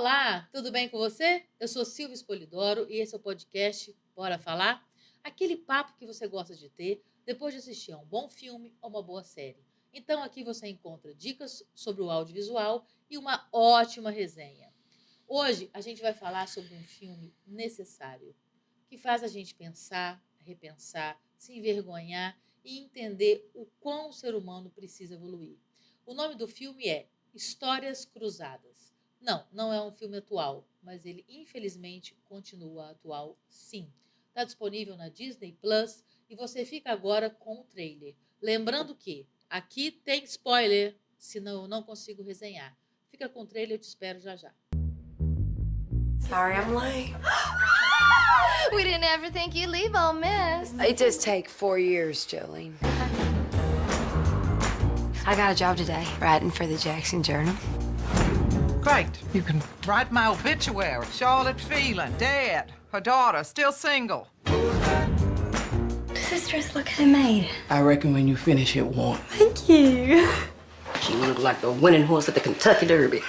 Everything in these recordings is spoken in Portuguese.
Olá, tudo bem com você? Eu sou Silvia Spolidoro e esse é o podcast Bora Falar? Aquele papo que você gosta de ter depois de assistir a um bom filme ou uma boa série. Então aqui você encontra dicas sobre o audiovisual e uma ótima resenha. Hoje a gente vai falar sobre um filme necessário, que faz a gente pensar, repensar, se envergonhar e entender o quão o ser humano precisa evoluir. O nome do filme é Histórias Cruzadas. Não é um filme atual, mas ele infelizmente continua atual, sim. Está disponível na Disney Plus e você fica agora com o trailer. Lembrando que aqui tem spoiler, senão eu não consigo resenhar. Fica com o trailer, eu te espero já já. Sorry I'm late. We didn't ever think you'd leave Ole Miss. It does take 4 years, Jolene. I got a job today, writing for the Jackson Journal. Great. You can write my obituary. Charlotte Phelan, dead. Her daughter, still single. Does this dress look handmade? I reckon when you finish it won't. Thank you. She looked like the winning horse at the Kentucky Derby.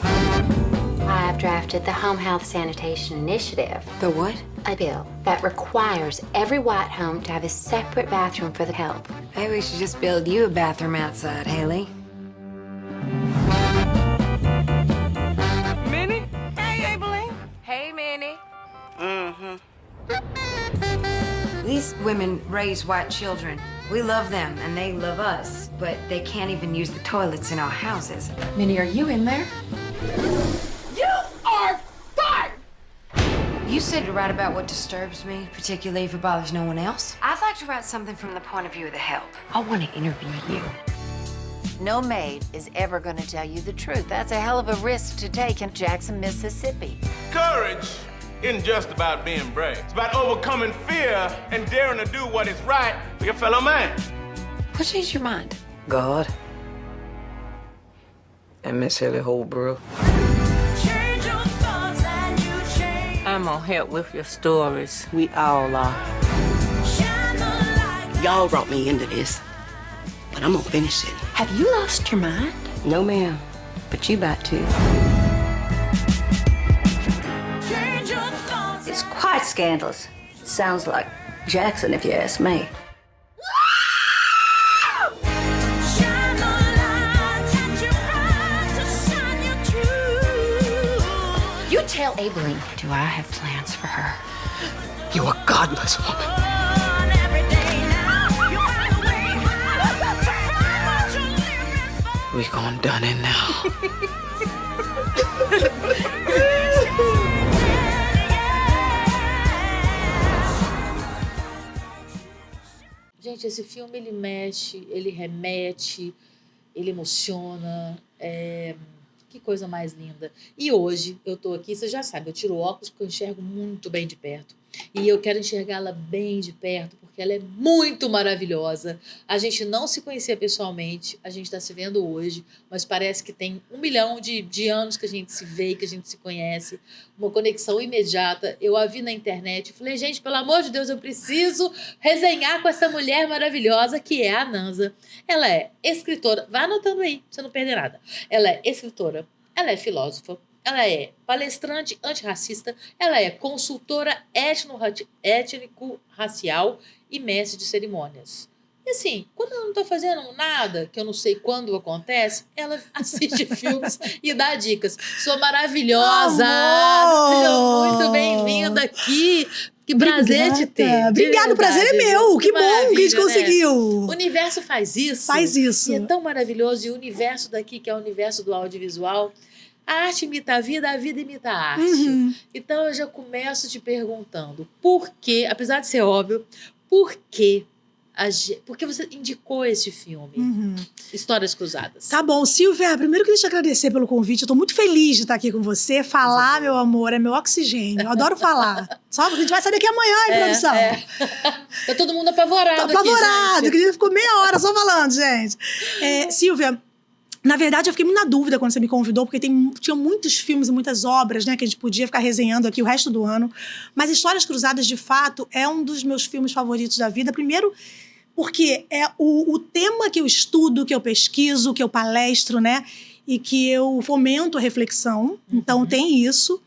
I have drafted the Home Health Sanitation Initiative, The what? a bill that requires every white home to have a separate bathroom for the help. Maybe we should just build you a bathroom outside, Haley. Minnie? Hey, Abilene. Hey, Minnie. These women raise white children. We love them, and they love us, but they can't even use the toilets in our houses. Minnie, are you in there? You said to write about what disturbs me, particularly if it bothers no one else. I'd like to write something from the point of view of the help. I want to interview you. No maid is ever going to tell you the truth. That's a hell of a risk to take in Jackson, Mississippi. Courage isn't just about being brave. It's about overcoming fear and daring to do what is right for your fellow man. What changed your mind? God. And Miss Haley Holbrook. I'm gonna help with your stories. We all are. Y'all brought me into this, but I'm gonna finish it. Have you lost your mind? No, ma'am, but you about to. It's quite scandalous. Sounds like Jackson, if you ask me. You tell Abilene, do I have plans for her? You a godless woman. We gone done it now. Gente, esse filme ele mexe, ele remete, ele emociona, que coisa mais linda. E hoje eu tô aqui, você já sabe, eu tiro o óculos porque eu enxergo muito bem de perto. E eu quero enxergá-la bem de perto porque ela é muito maravilhosa. A gente não se conhecia pessoalmente, a gente está se vendo hoje, mas parece que tem 1 milhão de anos que a gente se vê, que a gente se conhece, uma conexão imediata. Eu a vi na internet e falei, gente, pelo amor de Deus, eu preciso resenhar com essa mulher maravilhosa que é a Nanza. Ela é escritora, vai anotando aí, pra você não perder nada. Ela é escritora, ela é filósofa, ela é palestrante antirracista, ela é consultora étnico-racial e mestre de cerimônias. E assim, quando ela não está fazendo nada, que eu não sei quando acontece, ela assiste filmes e dá dicas. Sou maravilhosa! Seja muito bem-vinda aqui! Que prazer te ter. Obrigada, o prazer é meu. Que bom que a gente conseguiu. O universo faz isso. Faz isso. E é tão maravilhoso. E o universo daqui, que é o universo do audiovisual, a arte imita a vida imita a arte. Uhum. Então eu já começo te perguntando por que, apesar de ser óbvio, por que você indicou esse filme? Histórias Cruzadas. Tá bom, Silvia, primeiro eu queria te agradecer pelo convite. Eu tô muito feliz de estar aqui com você. Falar, meu amor, é meu oxigênio. Eu adoro falar. Só que a gente vai sair daqui amanhã, hein, produção? Tá todo mundo apavorado Tô apavorado, aqui, que a gente ficou meia hora só falando, gente. Silvia, na verdade, eu fiquei muito na dúvida quando você me convidou, porque tinha muitos filmes e muitas obras, né, que a gente podia ficar resenhando aqui o resto do ano. Mas Histórias Cruzadas, de fato, é um dos meus filmes favoritos da vida. Primeiro, porque é o tema que eu estudo, que eu pesquiso, que eu palestro, né? e que eu fomento a reflexão. Então, tem isso.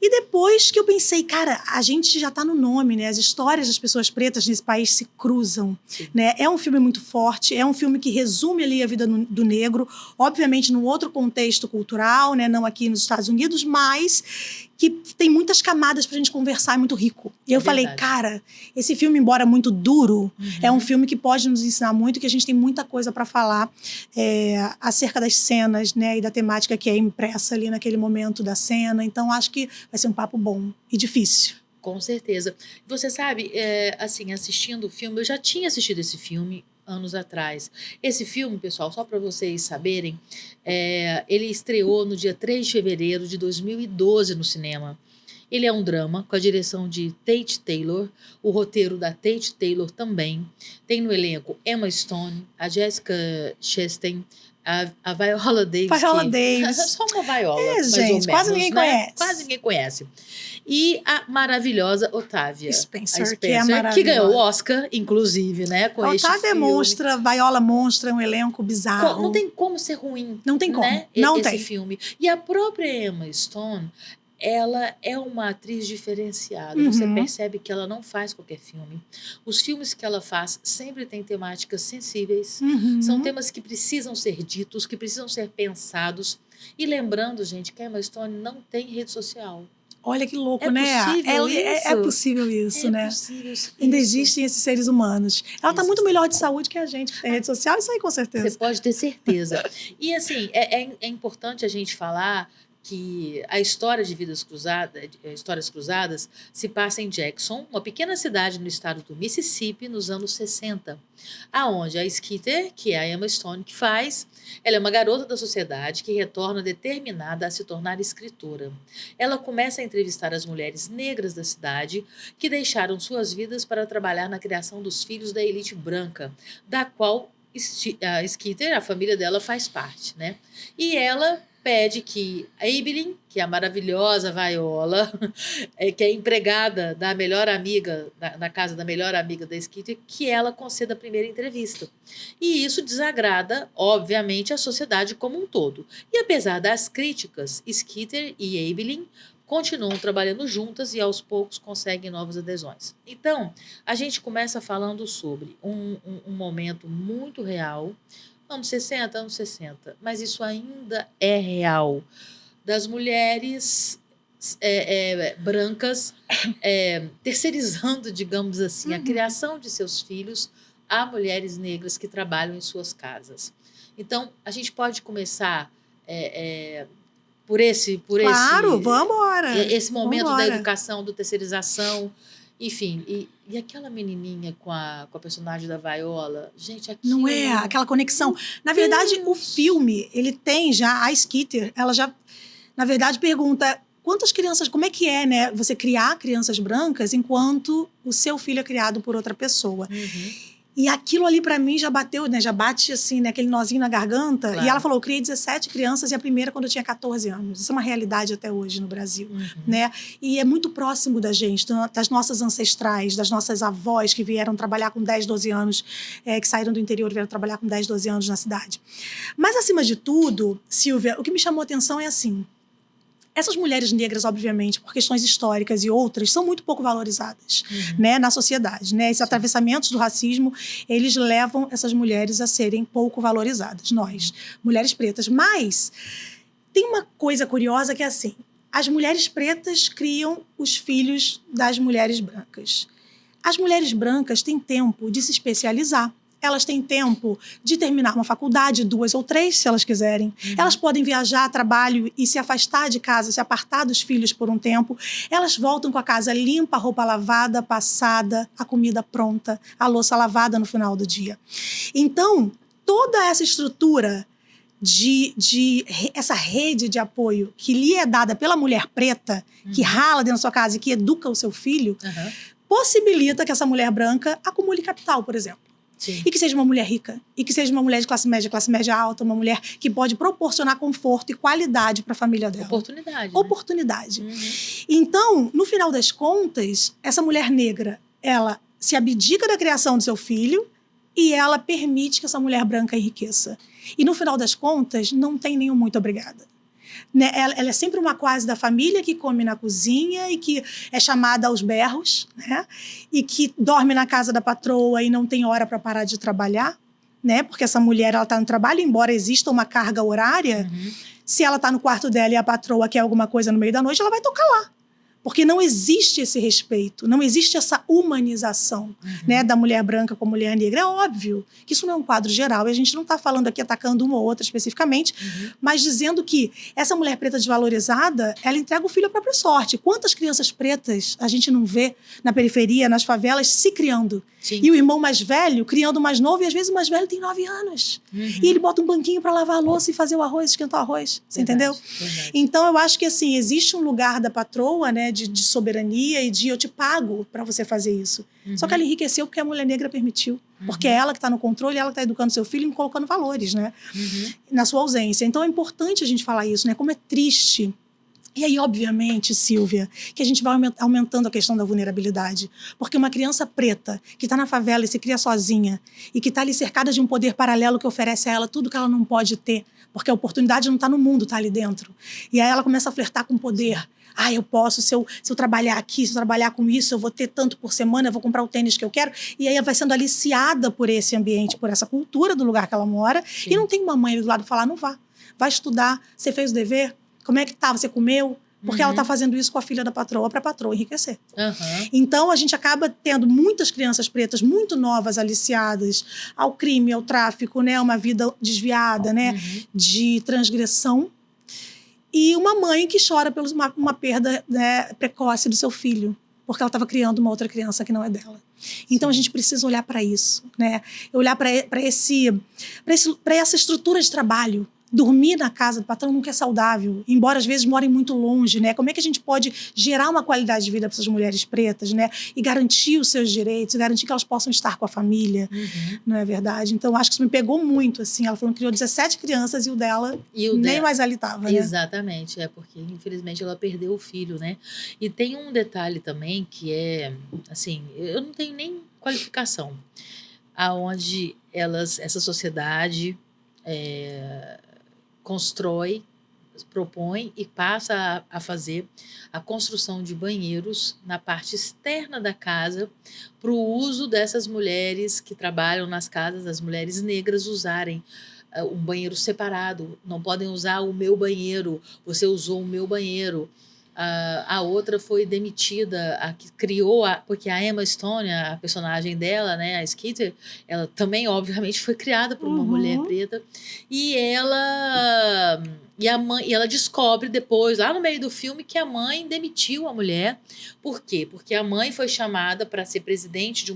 E depois que eu pensei, cara, a gente já tá no nome, né? As histórias das pessoas pretas nesse país se cruzam, né? É um filme muito forte, é um filme que resume ali a vida do negro, obviamente num outro contexto cultural, né? Não aqui nos Estados Unidos, mas que tem muitas camadas pra gente conversar, é muito rico. E eu falei, cara, esse filme, embora muito duro, é um filme que pode nos ensinar muito, que a gente tem muita coisa pra falar acerca das cenas, né, e da temática que é impressa ali naquele momento da cena. Então, acho que vai ser um papo bom e difícil. Com certeza. Você sabe, assim, assistindo o filme, eu já tinha assistido esse filme anos atrás. Esse filme, pessoal, só para vocês saberem, ele estreou no dia 3 de fevereiro de 2012 no cinema. Ele é um drama com a direção de Tate Taylor, o roteiro da Tate Taylor também. Tem no elenco Emma Stone, a Jessica Chastain, a Viola Davis. Viola Davis. Só uma Viola, mais gente, ou menos, quase ninguém conhece. Quase ninguém conhece. E a maravilhosa Otávia Spencer, que é maravilhosa. Que ganhou o Oscar, inclusive, né? Com a este Otávia é filme. monstra, Viola monstra, é um elenco bizarro. Não tem como ser ruim. Não tem como. Né? Não esse tem. filme. E a própria Emma Stone, ela é uma atriz diferenciada. Você percebe que ela não faz qualquer filme. Os filmes que ela faz sempre têm temáticas sensíveis. São temas que precisam ser ditos, que precisam ser pensados. E lembrando, gente, que a Emma Stone não tem rede social. Olha que louco, É né? possível isso? É possível isso, né? Possível isso. Ainda existem esses seres humanos. Ela tá muito melhor de saúde que a gente, que tem rede social, isso aí com certeza. Você pode ter certeza. E assim, é importante a gente falar que a história de Histórias Cruzadas se passa em Jackson, uma pequena cidade no estado do Mississippi, nos anos 60, aonde a Skeeter, que é a Emma Stone que faz, ela é uma garota da sociedade que retorna determinada a se tornar escritora. Ela começa a entrevistar as mulheres negras da cidade que deixaram suas vidas para trabalhar na criação dos filhos da elite branca, da qual a Skeeter, a família dela, faz parte, né? E ela pede que a Evelyn, que é a maravilhosa Viola, que é empregada da melhor amiga, na casa da melhor amiga da Skeeter, que ela conceda a primeira entrevista. E isso desagrada, obviamente, a sociedade como um todo. E apesar das críticas, Skeeter e Evelyn continuam trabalhando juntas e aos poucos conseguem novas adesões. Então, a gente começa falando sobre um momento muito real, anos 60, mas isso ainda é real, das mulheres brancas terceirizando, digamos assim, a criação de seus filhos a mulheres negras que trabalham em suas casas. Então, a gente pode começar por esse esse momento da educação, da terceirização, enfim, e aquela menininha com a personagem da Viola, gente, aquilo... Não é aquela conexão. Na verdade, o filme, ele tem já, a Skeeter, ela já, na verdade, pergunta quantas crianças, como é que é, né, você criar crianças brancas enquanto o seu filho é criado por outra pessoa. E aquilo ali, pra mim, já bateu, né? Já bate, assim, né? Aquele nozinho na garganta. Claro. E ela falou, eu criei 17 crianças e a primeira quando eu tinha 14 anos. Isso é uma realidade até hoje no Brasil, né? E é muito próximo da gente, das nossas ancestrais, das nossas avós que vieram trabalhar com 10, 12 anos, que saíram do interior e vieram trabalhar com 10, 12 anos na cidade. Mas, acima de tudo, Silvia, o que me chamou a atenção é assim, essas mulheres negras, obviamente, por questões históricas e outras, são muito pouco valorizadas, né, na sociedade, né? Esses atravessamentos do racismo, eles levam essas mulheres a serem pouco valorizadas, nós, mulheres pretas. Mas tem uma coisa curiosa que é assim, as mulheres pretas criam os filhos das mulheres brancas. As mulheres brancas têm tempo de se especializar. Elas têm tempo de terminar uma faculdade, 2 ou 3, se elas quiserem. Elas podem viajar a trabalho e se afastar de casa, se apartar dos filhos por um tempo. Elas voltam com a casa limpa, a roupa lavada, passada, a comida pronta, a louça lavada no final do dia. Então, toda essa estrutura essa rede de apoio que lhe é dada pela mulher preta, que rala dentro da sua casa e que educa o seu filho, possibilita que essa mulher branca acumule capital, por exemplo. Sim. E que seja uma mulher rica, e que seja uma mulher de classe média alta, uma mulher que pode proporcionar conforto e qualidade para a família dela. Oportunidade. Né? Então, no final das contas, essa mulher negra, ela se abdica da criação do seu filho e ela permite que essa mulher branca enriqueça. E no final das contas, não tem nenhum muito obrigada. Né? Ela é sempre uma quase da família que come na cozinha e que é chamada aos berros, né? E que dorme na casa da patroa e não tem hora para parar de trabalhar, né? Porque essa mulher está no trabalho, embora exista uma carga horária, se ela está no quarto dela e a patroa quer alguma coisa no meio da noite, ela vai tocar lá. Porque não existe esse respeito, não existe essa humanização, né, da mulher branca com a mulher negra. É óbvio que isso não é um quadro geral, e a gente não está falando aqui atacando uma ou outra especificamente, mas dizendo que essa mulher preta desvalorizada, ela entrega o filho à própria sorte. Quantas crianças pretas a gente não vê na periferia, nas favelas, se criando? Sim. E o irmão mais velho criando o mais novo, e às vezes o mais velho tem 9 anos. E ele bota um banquinho para lavar a louça e fazer o arroz, esquentar o arroz. Você entendeu? Verdade. Então, eu acho que assim, existe um lugar da patroa, né, de soberania e de eu te pago para você fazer isso. Só que ela enriqueceu porque a mulher negra permitiu. Porque é ela que está no controle, ela que está educando seu filho e colocando valores, né? Na sua ausência. Então, é importante a gente falar isso, né? Como é triste. E aí, obviamente, Silvia, que a gente vai aumentando a questão da vulnerabilidade. Porque uma criança preta que está na favela e se cria sozinha e que está ali cercada de um poder paralelo que oferece a ela tudo que ela não pode ter, porque a oportunidade não está no mundo, está ali dentro. E aí ela começa a flertar com o poder. Ah, eu posso, se eu trabalhar aqui, se eu trabalhar com isso, eu vou ter tanto por semana, eu vou comprar o tênis que eu quero. E aí ela vai sendo aliciada por esse ambiente, por essa cultura do lugar que ela mora. Sim. E não tem uma mãe ali do lado falar, não vá. Vai estudar, você fez o dever? Como é que tá? Você comeu? Porque ela está fazendo isso com a filha da patroa para a patroa enriquecer. Então, a gente acaba tendo muitas crianças pretas muito novas aliciadas ao crime, ao tráfico, né? Uma vida desviada, né? De transgressão. E uma mãe que chora por uma perda, né, precoce do seu filho, porque ela estava criando uma outra criança que não é dela. Então, a gente precisa olhar para isso, né? Olhar para essa estrutura de trabalho. Dormir na casa do patrão nunca é saudável, embora às vezes morem muito longe, né? Como é que a gente pode gerar uma qualidade de vida para essas mulheres pretas, né? E garantir os seus direitos, garantir que elas possam estar com a família, não é verdade? Então, acho que isso me pegou muito, assim. Ela falou que criou 17 crianças e o dela nem mais ali estava, né? Exatamente, porque infelizmente ela perdeu o filho, né? E tem um detalhe também que é, assim, eu não tenho nem qualificação, aonde essa sociedade constrói, propõe e passa a fazer a construção de banheiros na parte externa da casa para o uso dessas mulheres que trabalham nas casas, as mulheres negras usarem um banheiro separado. Não podem usar o meu banheiro, você usou o meu banheiro. A outra foi demitida, a que criou, porque a Emma Stone, a personagem dela, né, a Skeeter, ela também, obviamente, foi criada por uma mulher preta. E ela descobre depois, lá no meio do filme, que a mãe demitiu a mulher. Por quê? Porque a mãe foi chamada para ser presidente de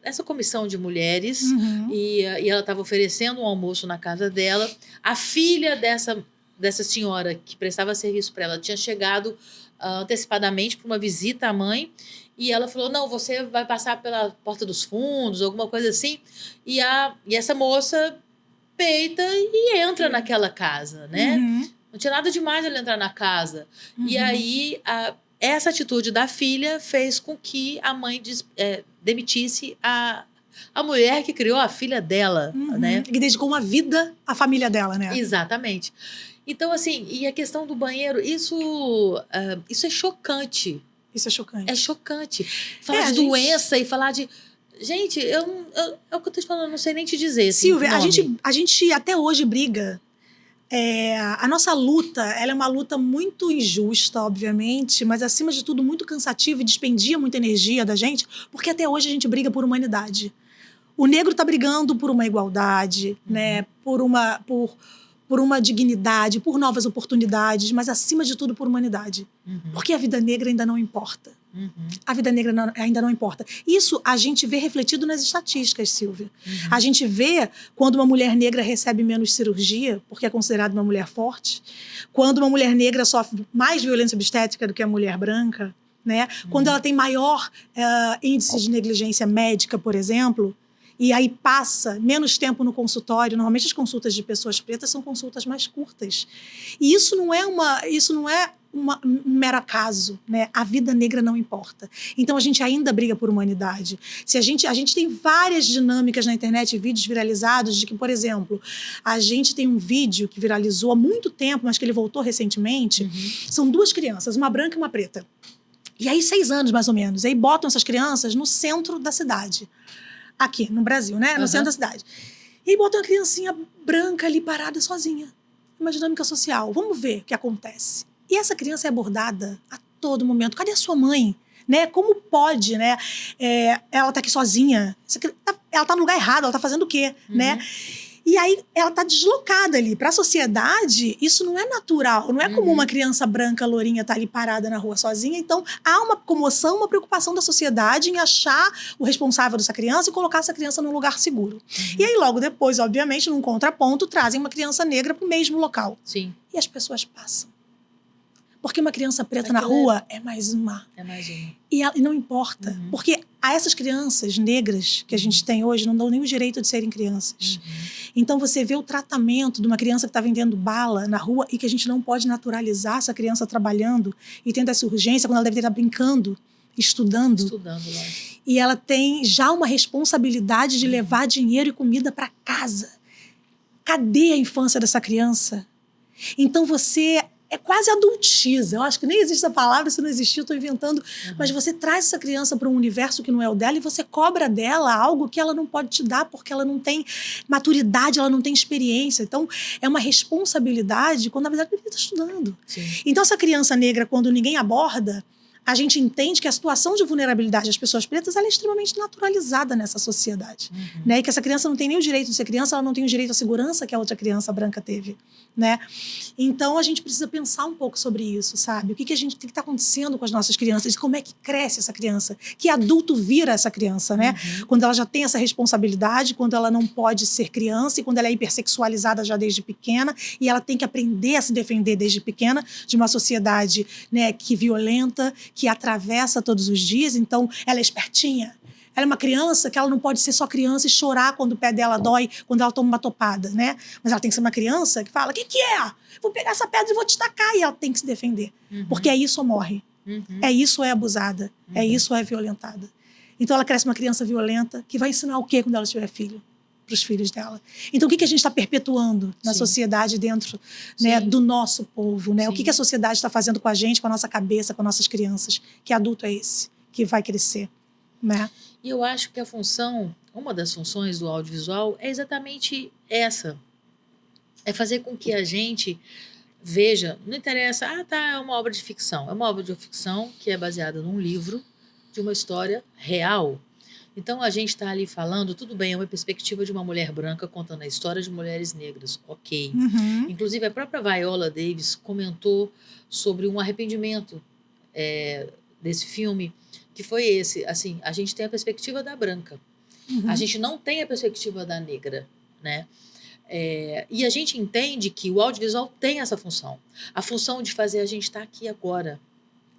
essa comissão de mulheres e ela estava oferecendo um almoço na casa dela. A filha dessa senhora que prestava serviço para ela tinha chegado antecipadamente para uma visita à mãe e ela falou, não, você vai passar pela porta dos fundos, alguma coisa assim, e essa moça peita e entra naquela casa, né? Não tinha nada demais ela entrar na casa. E aí essa atitude da filha fez com que a mãe demitisse a mulher que criou a filha dela, né? Que dedicou uma vida à família dela, né? Exatamente. Então, assim, e a questão do banheiro, isso é chocante. Isso é chocante. É chocante. Falar de doença e falar de... Gente, é o que eu tô te falando, eu não sei nem te dizer. Assim, Silvia, a gente até hoje briga. A nossa luta, ela é uma luta muito injusta, obviamente, mas, acima de tudo, muito cansativa e despendia muita energia da gente, porque até hoje a gente briga por humanidade. O negro está brigando por uma igualdade, né? Por uma dignidade, por novas oportunidades, mas, acima de tudo, por humanidade. Porque a vida negra ainda não importa. A vida negra ainda não importa. Isso a gente vê refletido nas estatísticas, Silvia. A gente vê quando uma mulher negra recebe menos cirurgia, porque é considerada uma mulher forte, quando uma mulher negra sofre mais violência obstétrica do que a mulher branca, né? Quando ela tem maior índice de negligência médica, por exemplo. e aí passa menos tempo no consultório. Normalmente as consultas de pessoas pretas são consultas mais curtas. E isso não é um mero acaso, né? A vida negra não importa. Então a gente ainda briga por humanidade. Se a gente tem várias dinâmicas na internet, vídeos viralizados de que, por exemplo, a gente tem um vídeo que viralizou há muito tempo, mas que ele voltou recentemente. São 2 crianças, uma branca e uma preta. E aí 6 anos mais ou menos. Aí botam essas crianças no centro da cidade. Aqui, no Brasil, né? No centro da cidade. E aí botam uma criancinha branca ali parada sozinha. Uma dinâmica social. Vamos ver o que acontece. E essa criança é abordada a todo momento. Cadê a sua mãe? Né? Como pode, né? Ela tá aqui sozinha. Ela tá no lugar errado, ela tá fazendo o quê? Né? E aí ela tá deslocada ali. Para a sociedade, isso não é natural. Não é como uma criança branca, lourinha, tá ali parada na rua sozinha. Então, há uma comoção, uma preocupação da sociedade em achar o responsável dessa criança e colocar essa criança num lugar seguro. E aí, logo depois, obviamente, num contraponto, trazem uma criança negra pro mesmo local. Sim. E as pessoas passam. Porque uma criança preta na rua é mais uma. É mais uma. E não importa. Porque a essas crianças negras que a gente tem hoje não dão nem o direito de serem crianças. Então você vê o tratamento de uma criança que está vendendo bala na rua e que a gente não pode naturalizar essa criança trabalhando e tendo essa urgência quando ela deve estar brincando, estudando. Estudando, lógico. E ela tem já uma responsabilidade de levar dinheiro e comida para casa. Cadê a infância dessa criança? Então você quase adultiza. Eu acho que nem existe essa palavra, se não existir, eu estou inventando. Mas você traz essa criança para um universo que não é o dela e você cobra dela algo que ela não pode te dar porque ela não tem maturidade, ela não tem experiência. Então, é uma responsabilidade quando, na verdade, ela está estudando. Sim. Então, essa criança negra, quando ninguém aborda, a gente entende que a situação de vulnerabilidade das pessoas pretas ela é extremamente naturalizada nessa sociedade. Né? E que essa criança não tem nem o direito de ser criança, ela não tem o direito à segurança que a outra criança branca teve. Né? Então, a gente precisa pensar um pouco sobre isso, sabe? O que está acontecendo com as nossas crianças? Como é que cresce essa criança? Que adulto vira essa criança, né? Quando ela já tem essa responsabilidade, quando ela não pode ser criança e quando ela é hipersexualizada já desde pequena e ela tem que aprender a se defender desde pequena de uma sociedade, né, que violenta, que atravessa todos os dias. Então, ela é espertinha. Ela é uma criança que ela não pode ser só criança e chorar quando o pé dela dói, quando ela toma uma topada, né? Mas ela tem que ser uma criança que fala, o que é? Vou pegar essa pedra e vou te tacar. E ela tem que se defender. Porque é isso ou morre. É isso ou é abusada. É isso ou é violentada. Então ela cresce uma criança violenta que vai ensinar o quê quando ela tiver filho? Para os filhos dela. Então o que a gente está perpetuando na sociedade dentro, né, do nosso povo? Né? O que a sociedade está fazendo com a gente, com a nossa cabeça, com nossas crianças? Que adulto é esse que vai crescer? Né? E eu acho que uma das funções do audiovisual é exatamente essa. É fazer com que a gente veja, não interessa, é uma obra de ficção. É uma obra de ficção que é baseada num livro de uma história real. Então a gente está ali falando, tudo bem, é uma perspectiva de uma mulher branca contando a história de mulheres negras, ok. Inclusive a própria Viola Davis comentou sobre um arrependimento desse filme, que foi esse, assim, a gente tem a perspectiva da branca, a gente não tem a perspectiva da negra, né? E a gente entende que o audiovisual tem essa função, a função de fazer a gente estar aqui agora,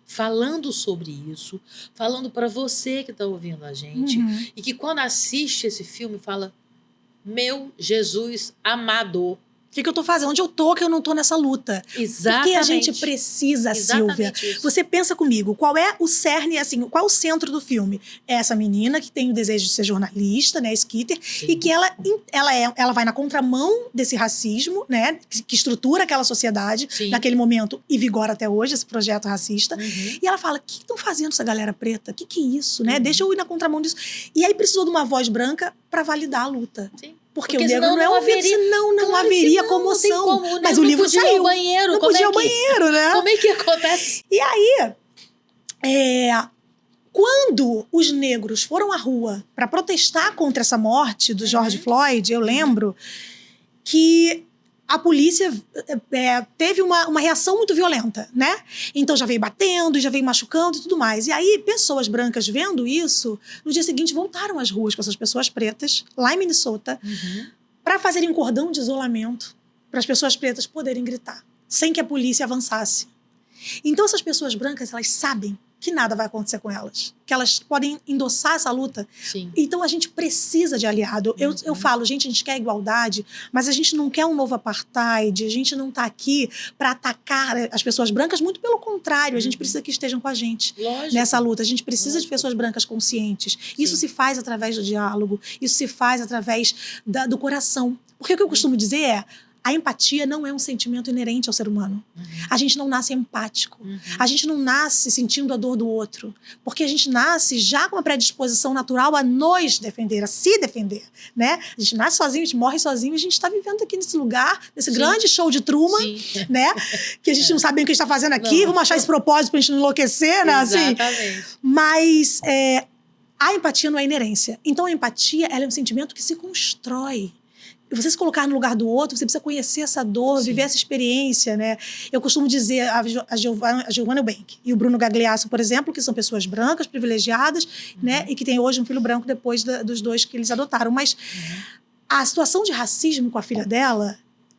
falando sobre isso, falando para você que está ouvindo a gente, e que quando assiste esse filme fala, meu Jesus amado, O que eu tô fazendo? Onde eu tô que eu não tô nessa luta? Exatamente. Porque a gente precisa, Silvia. Isso. Você pensa comigo, qual é o cerne, assim, qual é o centro do filme? É essa menina que tem o desejo de ser jornalista, né, Skeeter, e que ela vai na contramão desse racismo, né, que estrutura aquela sociedade naquele momento e vigora até hoje, esse projeto racista. E ela fala, o que estão fazendo essa galera preta? O que é isso, né? Deixa eu ir na contramão disso. E aí precisou de uma voz branca para validar a luta. Sim. Porque o negro não é ouvido, senão não haveria comoção. Como, mas o livro saiu. Banheiro, não podia ir ao banheiro, né? Como é que acontece? E aí, quando os negros foram à rua para protestar contra essa morte do George Floyd, eu lembro que a polícia teve uma reação muito violenta, né? Então já veio batendo, já veio machucando e tudo mais. E aí, pessoas brancas vendo isso, no dia seguinte voltaram às ruas com essas pessoas pretas, lá em Minnesota, para fazerem um cordão de isolamento para as pessoas pretas poderem gritar, sem que a polícia avançasse. Então essas pessoas brancas, elas sabem que nada vai acontecer com elas. Que elas podem endossar essa luta. Sim. Então, a gente precisa de aliado. Eu falo, gente, a gente quer igualdade, mas a gente não quer um novo apartheid, a gente não tá aqui para atacar as pessoas brancas, muito pelo contrário, a gente precisa que estejam com a gente nessa luta. A gente precisa de pessoas brancas conscientes. Isso se faz através do diálogo, isso se faz através do coração. Porque o que eu costumo dizer é, a empatia não é um sentimento inerente ao ser humano. A gente não nasce empático. A gente não nasce sentindo a dor do outro. Porque a gente nasce já com uma predisposição natural a nos defender, a se defender, né? A gente nasce sozinho, a gente morre sozinho, a gente está vivendo aqui nesse lugar, nesse grande show de Truman, né? Que a gente não sabe bem o que a gente está fazendo aqui, vamos achar esse propósito pra gente não enlouquecer, né? Exatamente. Assim, mas a empatia não é inerência. Então a empatia, ela é um sentimento que se constrói. Você se colocar no lugar do outro, você precisa conhecer essa dor, viver essa experiência, né? Eu costumo dizer, a Giovanna Eubank e o Bruno Gagliasso, por exemplo, que são pessoas brancas, privilegiadas, né? E que têm hoje um filho branco depois dos dois que eles adotaram. Mas a situação de racismo com a filha dela,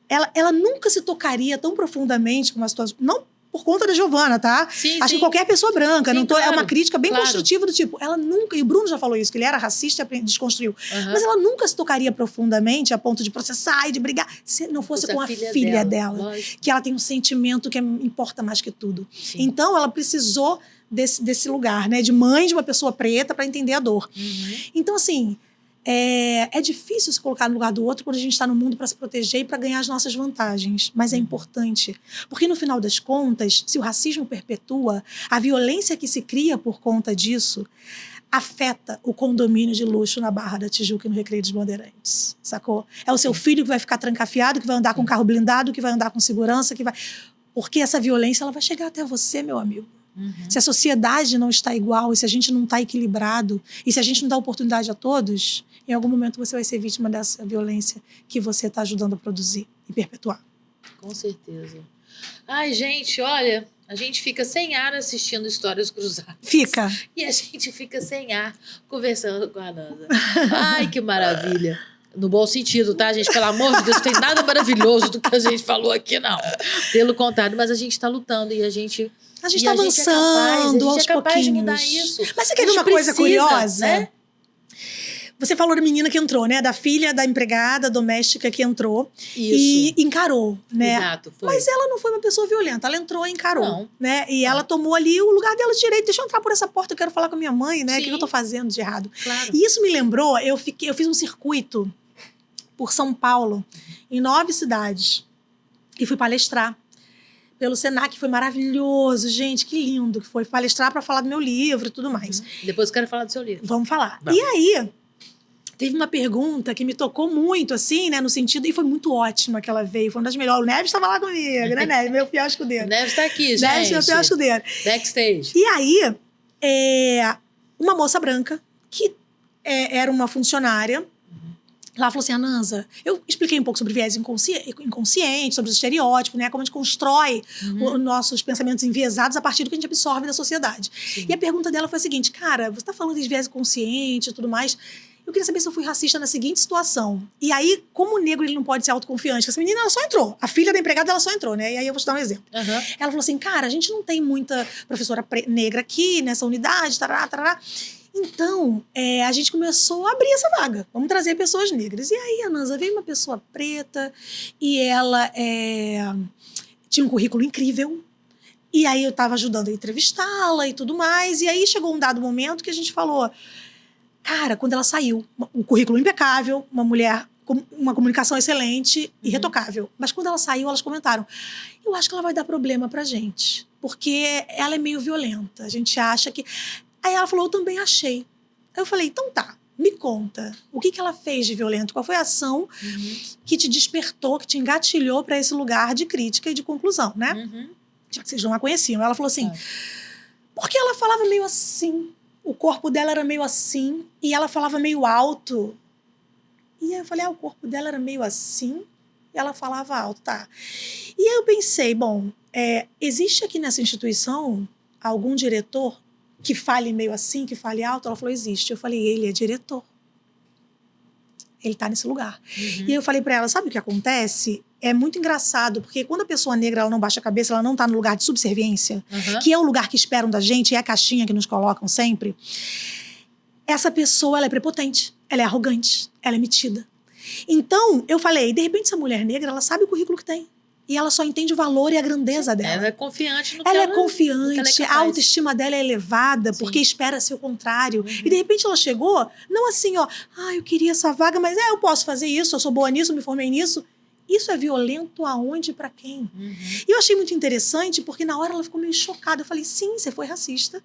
ela nunca se tocaria tão profundamente com uma situação... Não por conta da Giovanna, tá? Acho que qualquer pessoa branca. Sim, é uma crítica bem construtiva do tipo, ela nunca... E o Bruno já falou isso, que ele era racista e desconstruiu. Mas ela nunca se tocaria profundamente a ponto de processar e de brigar se não fosse com a filha dela. Que ela tem um sentimento que importa mais que tudo. Então, ela precisou desse lugar, né? De mãe de uma pessoa preta para entender a dor. Então, assim... É difícil se colocar no lugar do outro quando a gente está no mundo para se proteger e para ganhar as nossas vantagens. Mas é importante. Porque, no final das contas, se o racismo perpetua, a violência que se cria por conta disso afeta o condomínio de luxo na Barra da Tijuca e no Recreio dos Bandeirantes. Sacou? É o seu filho que vai ficar trancafiado, que vai andar com carro blindado, que vai andar com segurança, que vai... Porque essa violência ela vai chegar até você, meu amigo. Se a sociedade não está igual, e se a gente não está equilibrado, e se a gente não dá oportunidade a todos, em algum momento você vai ser vítima dessa violência que você está ajudando a produzir e perpetuar. Com certeza. Ai, gente, olha, a gente fica sem ar assistindo Histórias Cruzadas. Fica. E a gente fica sem ar conversando com a Nanda. Ai, que maravilha. No bom sentido, tá, gente? Pelo amor de Deus, não tem nada maravilhoso do que a gente falou aqui, não. Pelo contrário, mas a gente está lutando e a gente está avançando aos pouquinhos. A gente é capaz de mudar isso. Mas você quer ver uma coisa curiosa? Né? Você falou da menina que entrou, né? Da filha da empregada doméstica que entrou. E encarou, né? Exato, foi. Mas ela não foi uma pessoa violenta. Ela entrou e encarou, né? E ela tomou ali o lugar dela de direito. Deixa eu entrar por essa porta, eu quero falar com a minha mãe, né? O que eu tô fazendo de errado? Claro. E isso me lembrou, eu fiz um circuito por São Paulo, em 9 cidades. E fui palestrar pelo Senac, foi maravilhoso, gente, que lindo que foi palestrar para falar do meu livro e tudo mais. Depois eu quero falar do seu livro. Vamos falar. E aí, teve uma pergunta que me tocou muito, assim, né, no sentido, e foi muito ótima que ela veio, foi uma das melhores. O Neves estava lá comigo, né, Neves? Meu fiel escudeiro. O Neves está aqui, gente. Neves, meu fiel escudeiro. Backstage. E aí, uma moça branca, que era uma funcionária, ela falou assim, Ananza, eu expliquei um pouco sobre viés inconsciente, sobre os estereótipos, né? Como a gente constrói os nossos pensamentos enviesados a partir do que a gente absorve da sociedade. E a pergunta dela foi a seguinte, cara, você está falando de viés inconsciente e tudo mais, eu queria saber se eu fui racista na seguinte situação. E aí, como o negro ele não pode ser autoconfiante, essa menina ela só entrou, a filha da empregada ela só entrou, né? E aí eu vou te dar um exemplo. Ela falou assim, cara, a gente não tem muita professora negra aqui nessa unidade, tarará, tarará. Então, a gente começou a abrir essa vaga. Vamos trazer pessoas negras. E aí, Ananza, veio uma pessoa preta e ela tinha um currículo incrível. E aí eu estava ajudando a entrevistá-la e tudo mais. E aí chegou um dado momento que a gente falou... Cara, quando ela saiu, um currículo impecável, uma mulher com uma comunicação excelente e retocável. Mas quando ela saiu, elas comentaram... Eu acho que ela vai dar problema pra gente. Porque ela é meio violenta. A gente acha que... Aí ela falou, eu também achei. Aí eu falei, então tá, me conta. O que ela fez de violento? Qual foi a ação que te despertou, que te engatilhou para esse lugar de crítica e de conclusão, né? Já que vocês não a conheciam. Ela falou assim, porque ela falava meio assim, o corpo dela era meio assim, e ela falava meio alto. E aí eu falei, o corpo dela era meio assim, e ela falava alto, tá. E aí eu pensei, bom, existe aqui nessa instituição algum diretor que fale meio assim, que fale alto? Ela falou, existe. Eu falei, ele é diretor. Ele tá nesse lugar. E eu falei pra ela, sabe o que acontece? é muito engraçado, porque quando a pessoa negra ela não baixa a cabeça, ela não tá no lugar de subserviência, que é o lugar que esperam da gente, é a caixinha que nos colocam sempre, essa pessoa, ela é prepotente, ela é arrogante, ela é metida. Então, eu falei, de repente essa mulher negra, ela sabe o currículo que tem. E ela só entende o valor e a grandeza dela. Ela é confiante no que ela ela é confiante, é a autoestima dela é elevada, porque espera ser o contrário. E de repente ela chegou, não assim, ó, eu queria essa vaga, mas eu posso fazer isso, eu sou boa nisso, me formei nisso. Isso é violento aonde e pra quem? E eu achei muito interessante, porque na hora ela ficou meio chocada. Eu falei, sim, você foi racista.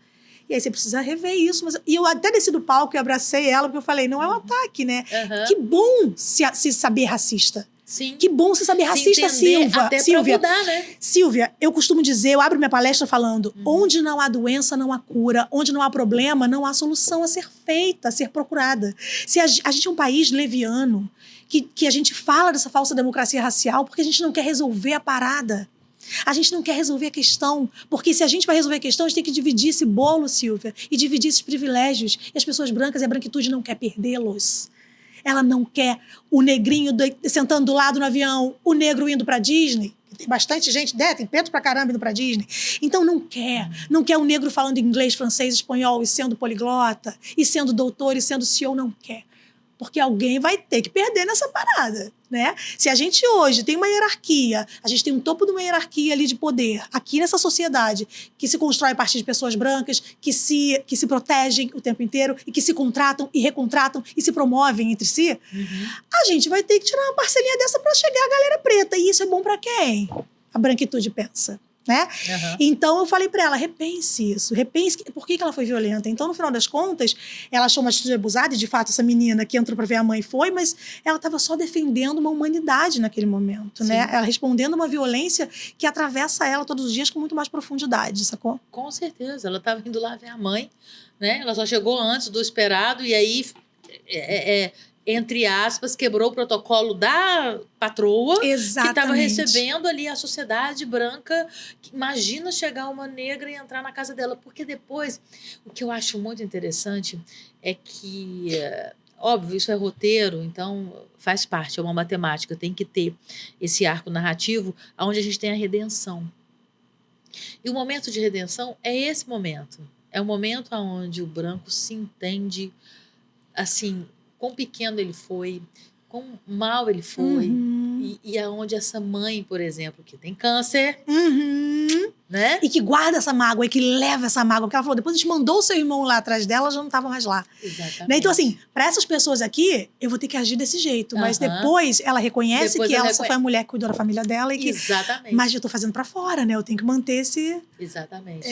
E aí você precisa rever isso. E eu até desci do palco e abracei ela, porque eu falei, não é um ataque, né? Que bom se saber racista. Sim. Que bom você saber racista, Silvia. Até Silvia, pra mudar, né? Silvia, eu costumo dizer, eu abro minha palestra falando, onde não há doença, não há cura. Onde não há problema, não há solução a ser feita, a ser procurada. Se a gente é um país leviano, que a gente fala dessa falsa democracia racial porque a gente não quer resolver a parada. A gente não quer resolver a questão, porque se a gente vai resolver a questão, a gente tem que dividir esse bolo, Silvia, e dividir esses privilégios. E as pessoas brancas e a branquitude não quer perdê-los. Ela não quer o negrinho sentando do lado no avião, o negro indo pra Disney. Tem bastante gente, tem preto pra caramba indo pra Disney. Então não quer o negro falando inglês, francês, espanhol e sendo poliglota, e sendo doutor e sendo CEO, não quer. Porque alguém vai ter que perder nessa parada, né? Se a gente hoje tem uma hierarquia, a gente tem um topo de uma hierarquia ali de poder, aqui nessa sociedade, que se constrói a partir de pessoas brancas, que se protegem o tempo inteiro e que se contratam e recontratam e se promovem entre si, a gente vai ter que tirar uma parcelinha dessa para chegar a galera preta. E isso é bom para quem? A branquitude pensa. Né? Então eu falei pra ela, repense isso, repense por que ela foi violenta. Então no final das contas ela achou uma atitude abusada, e de fato essa menina que entrou pra ver a mãe foi, mas ela estava só defendendo uma humanidade naquele momento, né? Ela respondendo uma violência que atravessa ela todos os dias com muito mais profundidade, sacou? Com certeza, ela estava indo lá ver a mãe, né? Ela só chegou antes do esperado e aí entre aspas, quebrou o protocolo da patroa, Exatamente. Que estava recebendo ali a sociedade branca. Imagina chegar uma negra e entrar na casa dela. Porque depois, o que eu acho muito interessante é que, óbvio, isso é roteiro, então faz parte, é uma matemática, tem que ter esse arco narrativo onde a gente tem a redenção. E o momento de redenção é esse momento. É o momento onde o branco se entende, assim, quão pequeno ele foi, quão mal ele foi, e aonde essa mãe, por exemplo, que tem câncer, né? E que guarda essa mágoa, e que leva essa mágoa, porque ela falou, depois a gente mandou o seu irmão lá atrás dela, já não estava mais lá. Exatamente. Né? Então, assim, para essas pessoas aqui, eu vou ter que agir desse jeito, mas depois ela reconhece que ela só foi a mulher que cuidou da família dela, e que, exatamente. Mas eu tô fazendo para fora, né? Eu tenho que manter esse... Exatamente.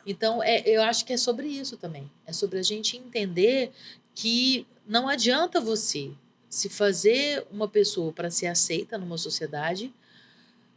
Então, eu acho que é sobre isso também. É sobre a gente entender que não adianta você se fazer uma pessoa para ser aceita numa sociedade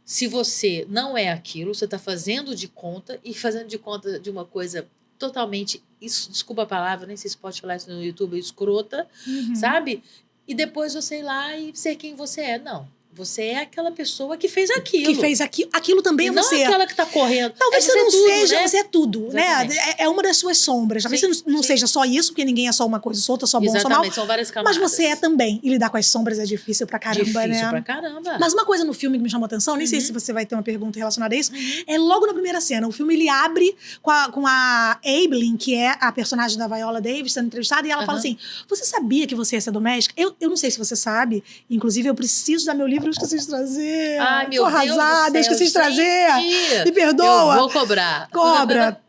se você não é aquilo, você está fazendo de conta e fazendo de conta de uma coisa totalmente, desculpa a palavra, nem sei se pode falar isso no YouTube, escrota, sabe? E depois você ir lá e ser quem você é. Não. Você é aquela pessoa que fez aquilo. Que fez aquilo. Aquilo também é você. Não aquela que tá correndo. Talvez você não seja, né? Você é tudo, exatamente. Né? É uma das suas sombras. Talvez você não seja só isso, porque ninguém é só uma coisa, só só bom, exatamente, só mal. São várias camadas. Mas você é também. E lidar com as sombras é difícil pra caramba, né? Difícil pra caramba. Mas uma coisa no filme que me chamou a atenção, nem sei se você vai ter uma pergunta relacionada a isso, é logo na primeira cena. O filme, ele abre com a Abilene, que é a personagem da Viola Davis, sendo entrevistada, e ela fala assim, você sabia que você ia ser doméstica? Eu não sei se você sabe, inclusive eu preciso dar meu livro, eu esqueci de trazer. Ai, meu Deus arrasada, eu esqueci de trazer. Me perdoa. Eu vou cobrar. Cobra.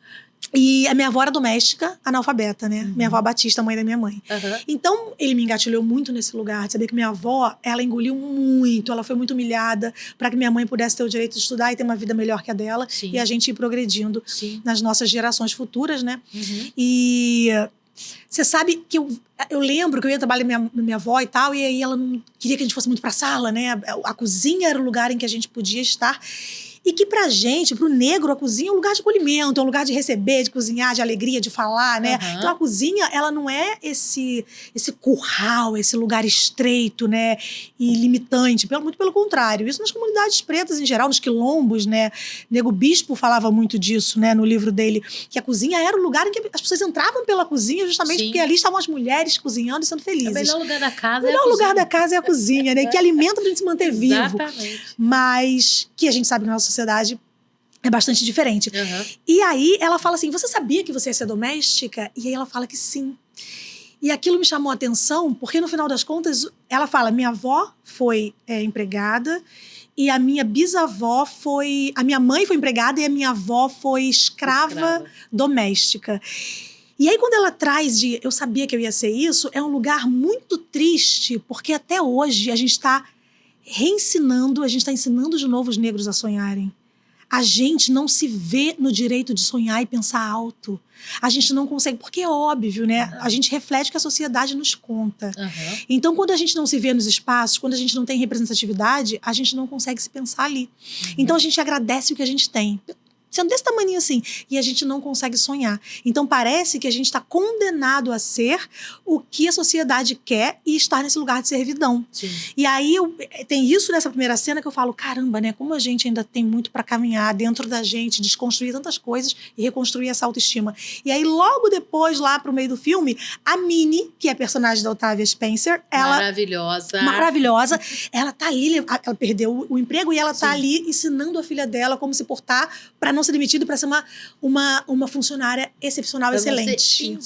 E a minha avó era doméstica, analfabeta, né? Minha avó Batista, mãe da minha mãe. Então, ele me engatilhou muito nesse lugar, de saber que minha avó, ela engoliu muito, ela foi muito humilhada para que minha mãe pudesse ter o direito de estudar e ter uma vida melhor que a dela. Sim. E a gente ir progredindo nas nossas gerações futuras, né? E... Você sabe que eu lembro que eu ia trabalhar com minha avó e tal, e aí ela não queria que a gente fosse muito pra sala, né? A cozinha era o lugar em que a gente podia estar. E que pra gente, pro negro, a cozinha é um lugar de acolhimento, é um lugar de receber, de cozinhar, de alegria, de falar, né? Então a cozinha, ela não é esse curral, esse lugar estreito, né? E limitante, muito pelo contrário. Isso nas comunidades pretas em geral, nos quilombos, né? Nego Bispo falava muito disso, né? No livro dele, que a cozinha era o lugar em que as pessoas entravam pela cozinha justamente porque ali estavam as mulheres cozinhando e sendo felizes. O melhor lugar da casa é a cozinha. O melhor lugar da casa é a cozinha, né? Que alimenta pra gente se manter vivo. Exatamente. Mas que a gente sabe que na nossa sociedade é bastante diferente. E aí ela fala assim, você sabia que você ia ser doméstica? E aí ela fala que sim. E aquilo me chamou a atenção, porque no final das contas, ela fala, minha avó foi empregada e a minha bisavó foi... A minha mãe foi empregada e a minha avó foi escrava doméstica. E aí quando ela traz de eu sabia que eu ia ser isso, é um lugar muito triste, porque até hoje a gente está reensinando, a gente está ensinando de novo os negros a sonharem. A gente não se vê no direito de sonhar e pensar alto. A gente não consegue, porque é óbvio, né? A gente reflete o que a sociedade nos conta. Então, quando a gente não se vê nos espaços, quando a gente não tem representatividade, a gente não consegue se pensar ali. Então, a gente agradece o que a gente tem. Sendo desse tamanho assim, e a gente não consegue sonhar. Então parece que a gente está condenado a ser o que a sociedade quer e estar nesse lugar de servidão. Sim. E aí tem isso nessa primeira cena que eu falo, caramba, né? Como a gente ainda tem muito para caminhar dentro da gente, desconstruir tantas coisas e reconstruir essa autoestima. E aí logo depois, lá pro meio do filme, a Minnie, que é a personagem da Octavia Spencer, ela... Maravilhosa. Ela tá ali, ela perdeu o emprego e ela tá ali ensinando a filha dela como se portar para não ser demitida, para ser uma funcionária excepcional, excelente.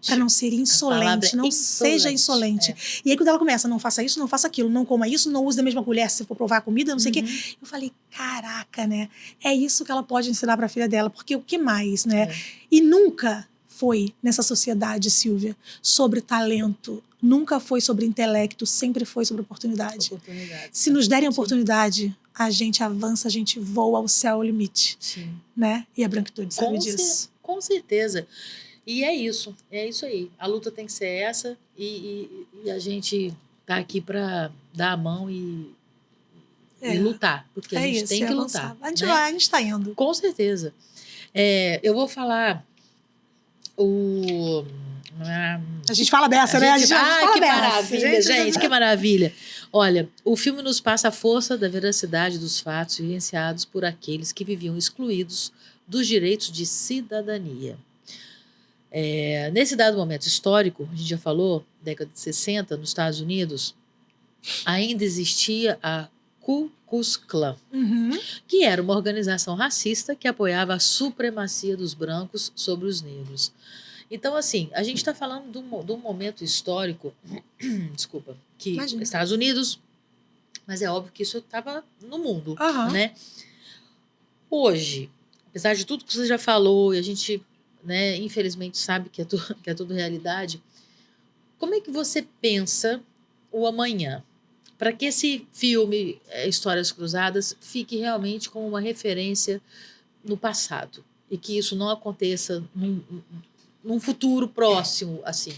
Para não ser insolente. Não seja insolente. E aí, quando ela começa, não faça isso, não faça aquilo, não coma isso, não use a mesma colher se for provar a comida, não sei o quê. Eu falei, caraca, né? É isso que ela pode ensinar para a filha dela, porque o que mais, né? E nunca foi nessa sociedade, Silvia, sobre talento. Nunca foi sobre intelecto, sempre foi sobre oportunidade. Se nos derem oportunidade, a gente avança, a gente voa ao céu ao limite. Sim. Né? E a branquitude sabe disso. Com certeza. E é isso aí. A luta tem que ser essa e a gente tá aqui para dar a mão e lutar. Porque a gente tem que lutar. A gente está indo. Com certeza. Eu vou falar A gente fala dessa, né? Que maravilha, gente, que maravilha. Olha, o filme nos passa a força da veracidade dos fatos vivenciados por aqueles que viviam excluídos dos direitos de cidadania. Nesse dado momento histórico, a gente já falou, década de 60, nos Estados Unidos, ainda existia a Ku Klux Klan, que era uma organização racista que apoiava a supremacia dos brancos sobre os negros. Então, assim, a gente está falando de um momento histórico, desculpa, que Estados Unidos, mas é óbvio que isso estava no mundo, né? Hoje, apesar de tudo que você já falou, e a gente, né, infelizmente sabe que é tudo realidade, como é que você pensa o amanhã? Para que esse filme, Histórias Cruzadas, fique realmente como uma referência no passado, e que isso não aconteça num futuro próximo, assim.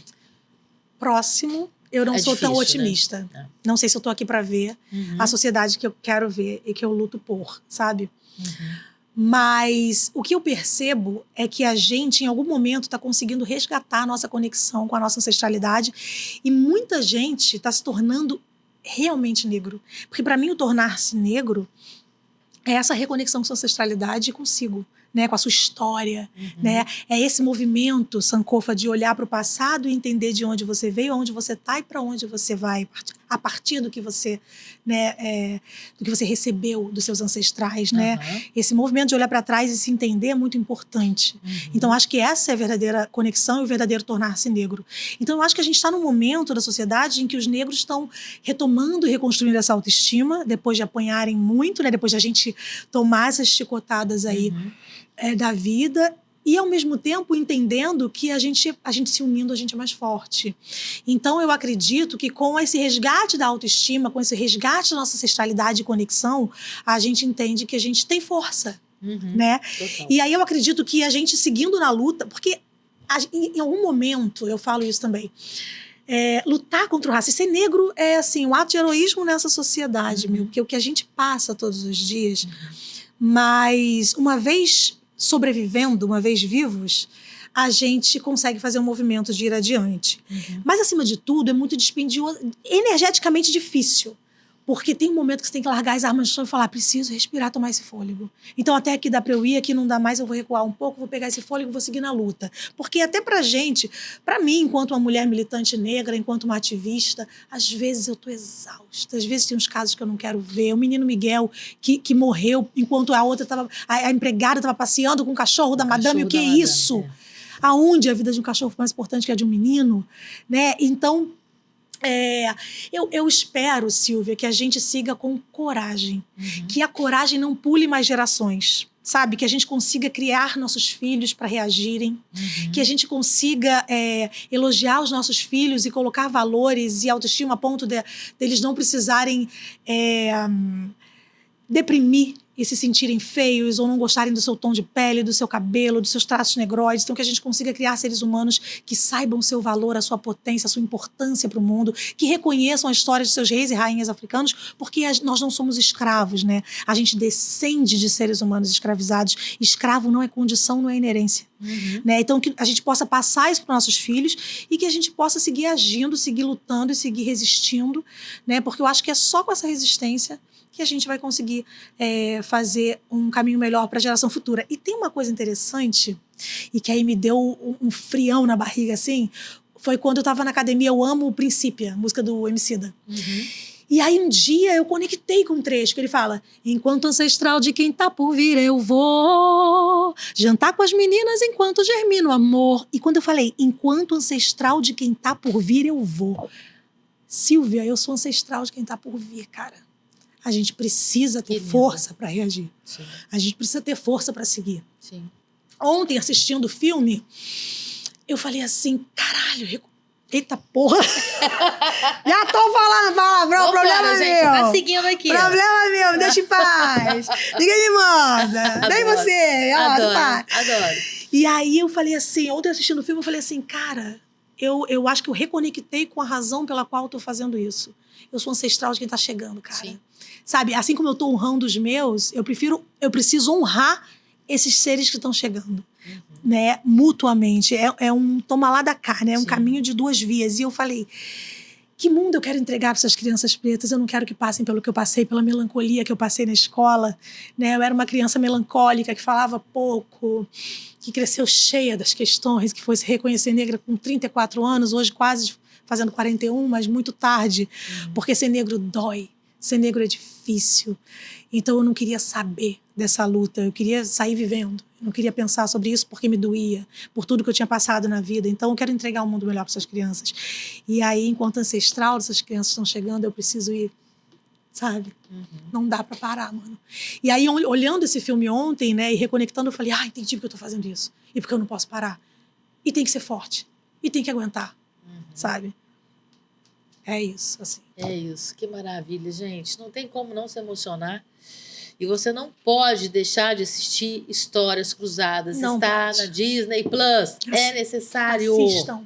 Próximo, eu não sou tão otimista. Né? Não sei se eu tô aqui para ver a sociedade que eu quero ver e que eu luto por, sabe? Mas o que eu percebo é que a gente, em algum momento, está conseguindo resgatar a nossa conexão com a nossa ancestralidade e muita gente está se tornando realmente negro. Porque para mim o tornar-se negro é essa reconexão com sua ancestralidade e consigo. Né, com a sua história, né? É esse movimento, Sankofa, de olhar para o passado e entender de onde você veio, onde você está e para onde você vai, a partir do que você, né, do que você recebeu dos seus ancestrais, né? Esse movimento de olhar para trás e se entender é muito importante. Então, acho que essa é a verdadeira conexão e o verdadeiro tornar-se negro. Então, eu acho que a gente está num momento da sociedade em que os negros estão retomando e reconstruindo essa autoestima, depois de apanharem muito, né? Depois de a gente tomar essas chicotadas aí da vida, e ao mesmo tempo entendendo que a gente se unindo, a gente é mais forte. Então eu acredito que com esse resgate da autoestima, com esse resgate da nossa ancestralidade e conexão, a gente entende que a gente tem força, né? Total. E aí eu acredito que a gente seguindo na luta, porque em algum momento, eu falo isso também, lutar contra o racismo, ser negro é assim, um ato de heroísmo nessa sociedade, porque o que a gente passa todos os dias Mas uma vez sobrevivendo, uma vez vivos, a gente consegue fazer um movimento de ir adiante. Mas, acima de tudo, é muito dispendioso, energeticamente difícil. Porque tem um momento que você tem que largar as armas no chão e falar, preciso respirar, tomar esse fôlego. Então, até aqui dá pra eu ir, aqui não dá mais, eu vou recuar um pouco, vou pegar esse fôlego e vou seguir na luta. Porque até pra gente, pra mim, enquanto uma mulher militante negra, enquanto uma ativista, às vezes eu tô exausta. Às vezes tem uns casos que eu não quero ver. O menino Miguel, que morreu enquanto a outra tava... A empregada estava passeando com o cachorro da madame. O que é isso? Aonde a vida de um cachorro foi mais importante que a de um menino? Né? Então... eu espero, Silvia, que a gente siga com coragem. Que a coragem não pule mais gerações. Sabe? Que a gente consiga criar nossos filhos para reagirem. Que a gente consiga elogiar os nossos filhos e colocar valores e autoestima a ponto deles não precisarem deprimir e se sentirem feios ou não gostarem do seu tom de pele, do seu cabelo, dos seus traços negroides. Então, que a gente consiga criar seres humanos que saibam o seu valor, a sua potência, a sua importância para o mundo, que reconheçam a história de seus reis e rainhas africanos, porque nós não somos escravos, né? A gente descende de seres humanos escravizados. Escravo não é condição, não é inerência. Né? Então, que a gente possa passar isso para os nossos filhos e que a gente possa seguir agindo, seguir lutando e seguir resistindo, né? Porque eu acho que é só com essa resistência que a gente vai conseguir fazer um caminho melhor para a geração futura. E tem uma coisa interessante, e que aí me deu um frião na barriga, assim, foi quando eu estava na academia, eu amo o Princípia, a música do Emicida. E aí um dia eu conectei com um trecho que ele fala: enquanto ancestral de quem tá por vir eu vou jantar com as meninas enquanto germina o amor. E quando eu falei, enquanto ancestral de quem tá por vir eu vou. Silvia, eu sou ancestral de quem tá por vir, cara. A gente precisa ter força para reagir. Sim. A gente precisa ter força para seguir. Sim. Ontem, assistindo o filme, eu falei assim, caralho, eita porra. Já tô falando palavrão, problema gente, meu. tá seguindo aqui. Problema meu, me deixa em paz. Ninguém me manda. Nem você. Adoro. E aí eu falei assim, ontem assistindo o filme, eu falei assim, cara, eu acho que eu reconectei com a razão pela qual eu tô fazendo isso. Eu sou ancestral de quem tá chegando, cara. Sim. Sabe, assim como eu tô honrando os meus, eu preciso honrar esses seres que estão chegando. Né, mutuamente. É um toma lá da cá, né? É um caminho de duas vias. E eu falei, que mundo eu quero entregar para essas crianças pretas? Eu não quero que passem pelo que eu passei, pela melancolia que eu passei na escola. Né? Eu era uma criança melancólica, que falava pouco, que cresceu cheia das questões, que foi se reconhecer negra com 34 anos, hoje quase fazendo 41, mas muito tarde. Porque ser negro dói. Ser negro é difícil. Então eu não queria saber dessa luta. Eu queria sair vivendo. Eu não queria pensar sobre isso porque me doía, por tudo que eu tinha passado na vida. Então eu quero entregar um mundo melhor para essas crianças. E aí, enquanto ancestral dessas crianças estão chegando, eu preciso ir, sabe? Não dá para parar, mano. E aí, olhando esse filme ontem, né, e reconectando, eu falei, entendi porque eu tô fazendo isso. E porque eu não posso parar. E tem que ser forte. E tem que aguentar, sabe? É isso, assim. É isso, que maravilha, gente. Não tem como não se emocionar. E você não pode deixar de assistir Histórias Cruzadas. Não está pode. na Disney Plus. É necessário. Assistam.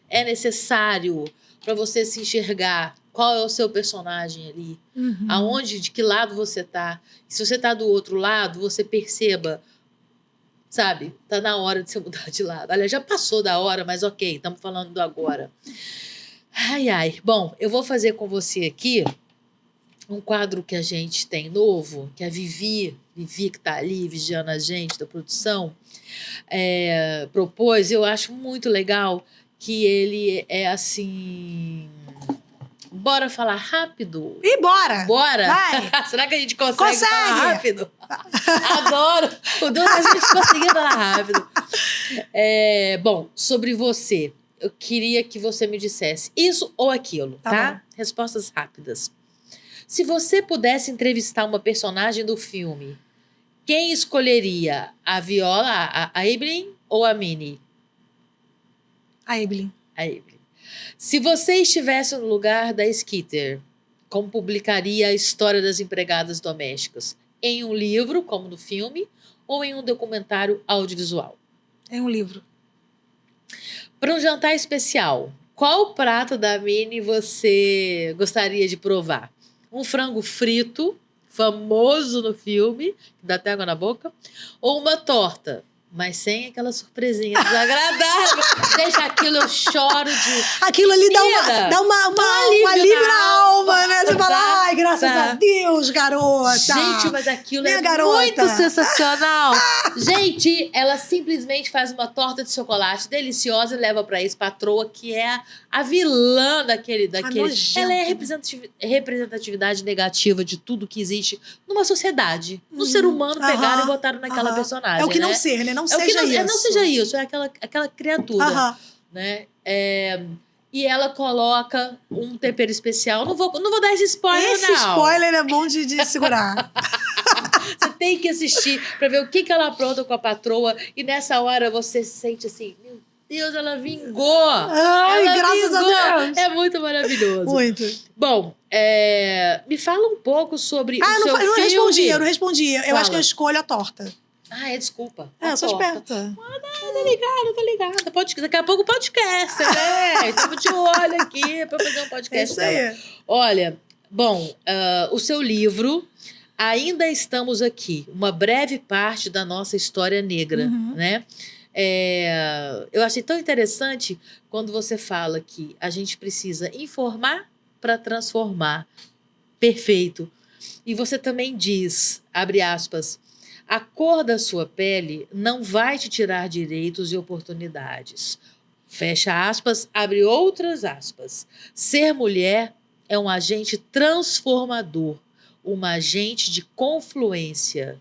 É necessário para você se enxergar. Qual é o seu personagem ali? Aonde, de que lado você tá? E se você tá do outro lado, você perceba, sabe? Tá na hora de você mudar de lado. Aliás, já passou da hora, mas ok, estamos falando do agora. Ai. Bom, eu vou fazer com você aqui um quadro que a gente tem novo, que a Vivi que tá ali vigiando a gente da produção, propôs. Eu acho muito legal que ele é assim... Bora falar rápido? E bora! Bora! Vai! Será que a gente consegue falar rápido? Adoro! O duro é a gente conseguir falar rápido. Bom, sobre você. Eu queria que você me dissesse isso ou aquilo, tá? Respostas rápidas. Se você pudesse entrevistar uma personagem do filme, quem escolheria? A Viola, a Evelyn ou a Minnie? A Evelyn. A Evelyn. Se você estivesse no lugar da Skeeter, como publicaria a história das empregadas domésticas? Em um livro, como no filme, ou em um documentário audiovisual? Em um livro. Para um jantar especial, qual prato da Minnie você gostaria de provar? Um frango frito, famoso no filme, que dá até água na boca, ou uma torta, mas sem aquela surpresinha desagradável. Deixa aquilo, eu choro de... Aquilo ali dá um alívio na alma, né? Você fala, ai, graças a Deus, garota. Gente, mas aquilo Minha é garota. muito sensacional. Gente, ela simplesmente faz uma torta de chocolate deliciosa e leva pra ex-patroa, que é a vilã daquele. nojenta. Ela é representatividade negativa de tudo que existe numa sociedade. No ser humano, pegaram e botaram naquela personagem. É o que não né? ser, né? Não É o seja que não, isso. não seja isso, é aquela criatura. Né? E ela coloca um tempero especial. Não vou dar esse spoiler, Esse spoiler é bom de segurar. Você tem que assistir pra ver o que ela apronta com a patroa. E nessa hora você se sente assim, meu Deus, ela vingou. Ai, ela graças vingou. a Deus. É muito maravilhoso. Muito. Bom, me fala um pouco sobre o seu eu não filme. respondi. Eu Fala. acho que eu escolho a torta. Desculpa. Eu sou esperta. Tá ligada. Daqui a pouco podcast, né? Estamos de olho aqui pra fazer um podcast. É isso aí. dela. Olha, bom, o seu livro, Ainda Estamos Aqui, uma breve parte da nossa história negra, né? Eu achei tão interessante quando você fala que a gente precisa informar para transformar. Perfeito. E você também diz, abre aspas, a cor da sua pele não vai te tirar direitos e oportunidades. Fecha aspas, abre outras aspas. Ser mulher é um agente transformador, um agente de confluência.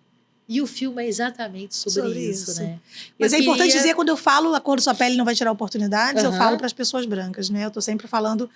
E o filme é exatamente sobre isso, né? Mas é importante dizer, quando eu falo a cor da sua pele não vai tirar oportunidades, eu falo para as pessoas brancas, né? Eu tô sempre falando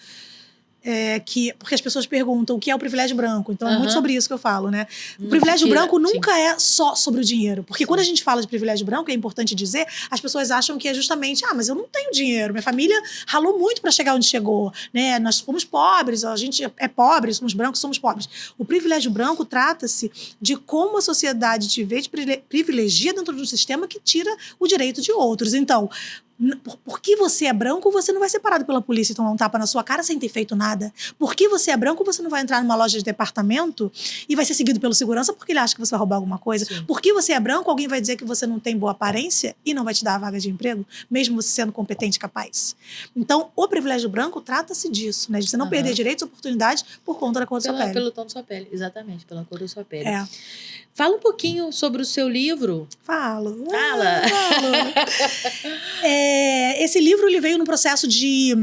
porque as pessoas perguntam o que é o privilégio branco. Então, é muito sobre isso que eu falo, né? O privilégio branco nunca é só sobre o dinheiro. Porque quando a gente fala de privilégio branco, é importante dizer, as pessoas acham que é justamente, mas eu não tenho dinheiro, minha família ralou muito para chegar onde chegou, né? Nós fomos pobres, a gente é pobre, somos brancos, somos pobres. O privilégio branco trata-se de como a sociedade te vê de privilegia dentro de um sistema que tira o direito de outros. Então, porque você é branco, você não vai ser parado pela polícia e tomar um tapa na sua cara sem ter feito nada. Porque você é branco, você não vai entrar numa loja de departamento e vai ser seguido pelo segurança porque ele acha que você vai roubar alguma coisa. Sim. Porque você é branco, alguém vai dizer que você não tem boa aparência e não vai te dar a vaga de emprego, mesmo você sendo competente e capaz. Então, o privilégio branco trata-se disso, né? De você não perder direitos e oportunidades por conta da cor da sua pele. Pelo tom da sua pele, exatamente, pela cor da sua pele. Fala um pouquinho sobre o seu livro. Falo. Fala. Esse livro ele veio num processo de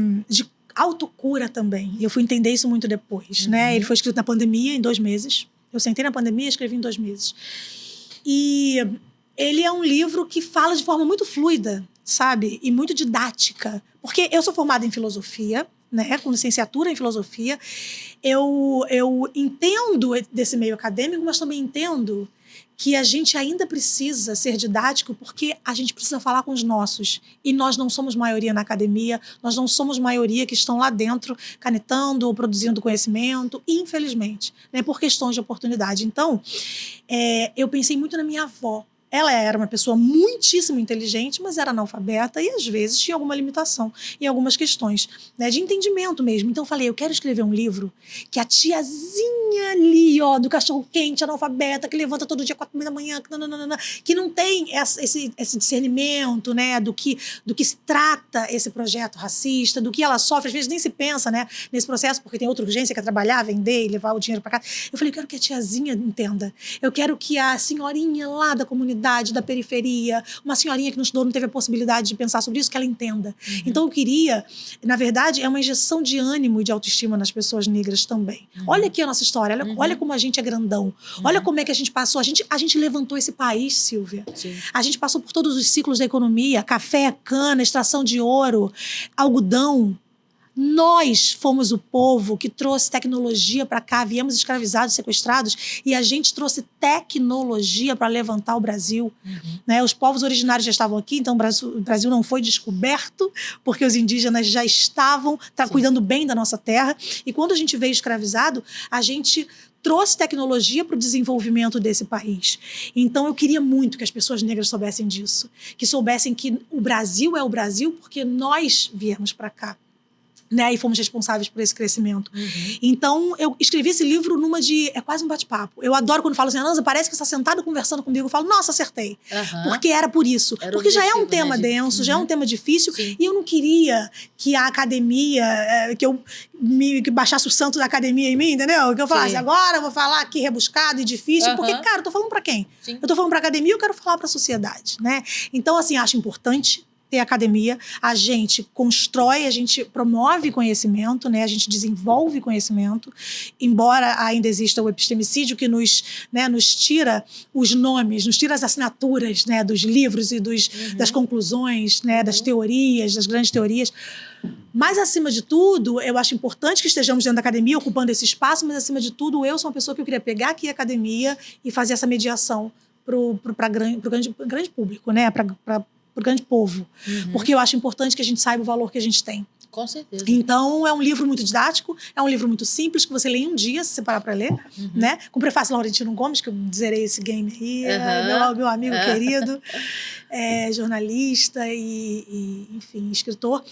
autocura também. E eu fui entender isso muito depois, né? Ele foi escrito na pandemia, em 2 meses. Eu sentei na pandemia e escrevi em 2 meses. E ele é um livro que fala de forma muito fluida, sabe? E muito didática. Porque eu sou formada em filosofia, né? Com licenciatura em filosofia. Eu entendo desse meio acadêmico, mas também entendo que a gente ainda precisa ser didático porque a gente precisa falar com os nossos. E nós não somos maioria na academia, nós não somos maioria que estão lá dentro canetando ou produzindo conhecimento, infelizmente, né, por questões de oportunidade. Então, eu pensei muito na minha avó. Ela era uma pessoa muitíssimo inteligente, mas era analfabeta e, às vezes, tinha alguma limitação em algumas questões, né, de entendimento mesmo. Então, eu falei, eu quero escrever um livro que a tiazinha ali, ó, do cachorro-quente, analfabeta, que levanta todo dia 4h30 da manhã, que não tem esse discernimento, né, do que se trata esse projeto racista, do que ela sofre. Às vezes, nem se pensa, né, nesse processo, porque tem outra urgência que é trabalhar, vender e levar o dinheiro para casa. Eu falei, eu quero que a tiazinha entenda. Eu quero que a senhorinha lá da comunidade, da periferia, uma senhorinha que não estudou, não teve a possibilidade de pensar sobre isso, que ela entenda. Então eu queria, na verdade, é uma injeção de ânimo e de autoestima nas pessoas negras também. Olha aqui a nossa história, olha como a gente é grandão, olha como é que a gente passou, a gente levantou esse país, Silvia. Sim. A gente passou por todos os ciclos da economia, café, cana, extração de ouro, algodão. Nós fomos o povo que trouxe tecnologia para cá, viemos escravizados, sequestrados, e a gente trouxe tecnologia para levantar o Brasil. Né? Os povos originários já estavam aqui, então o Brasil não foi descoberto, porque os indígenas já estavam cuidando bem da nossa terra. E quando a gente veio escravizado, a gente trouxe tecnologia para o desenvolvimento desse país. Então, eu queria muito que as pessoas negras soubessem disso, que soubessem que o Brasil é o Brasil porque nós viemos para cá. né? E fomos responsáveis por esse crescimento. Então, eu escrevi esse livro é quase um bate-papo. Eu adoro quando falam assim, Nanza, parece que você está sentada conversando comigo. Eu falo, nossa, acertei. Porque era por isso. Porque já é um tema denso, já é um tema difícil. Sim. E eu não queria que a academia, que baixasse o santo da academia em mim, entendeu? Que eu falasse, agora eu vou falar aqui rebuscado e difícil. Porque, cara, eu tô falando pra quem? Sim. Eu tô falando pra academia, eu quero falar pra sociedade, né? Então, assim, acho importante ter academia, a gente constrói, a gente promove conhecimento, né? A gente desenvolve conhecimento, embora ainda exista o epistemicídio que nos tira os nomes, nos tira as assinaturas, né? Dos livros e das conclusões, né? Das teorias, das grandes teorias. Mas, acima de tudo, eu acho importante que estejamos dentro da academia, ocupando esse espaço, mas, acima de tudo, eu sou uma pessoa que eu queria pegar aqui a academia e fazer essa mediação pro grande público, né? Pro grande povo. Porque eu acho importante que a gente saiba o valor que a gente tem. Com certeza. Então, é um livro muito didático, é um livro muito simples, que você lê em um dia, se você parar para ler, né? Com o prefácio Laurentino Gomes, que eu zerei esse game aí, meu amigo querido, jornalista e, enfim, escritor.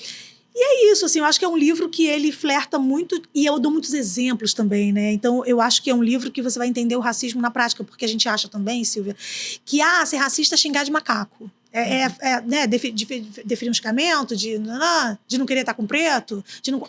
E é isso, assim, eu acho que é um livro que ele flerta muito, e eu dou muitos exemplos também, né? Então, eu acho que é um livro que você vai entender o racismo na prática, porque a gente acha também, Silvia, que ser racista é xingar de macaco. Né, definir um xingamento, de não querer estar com preto,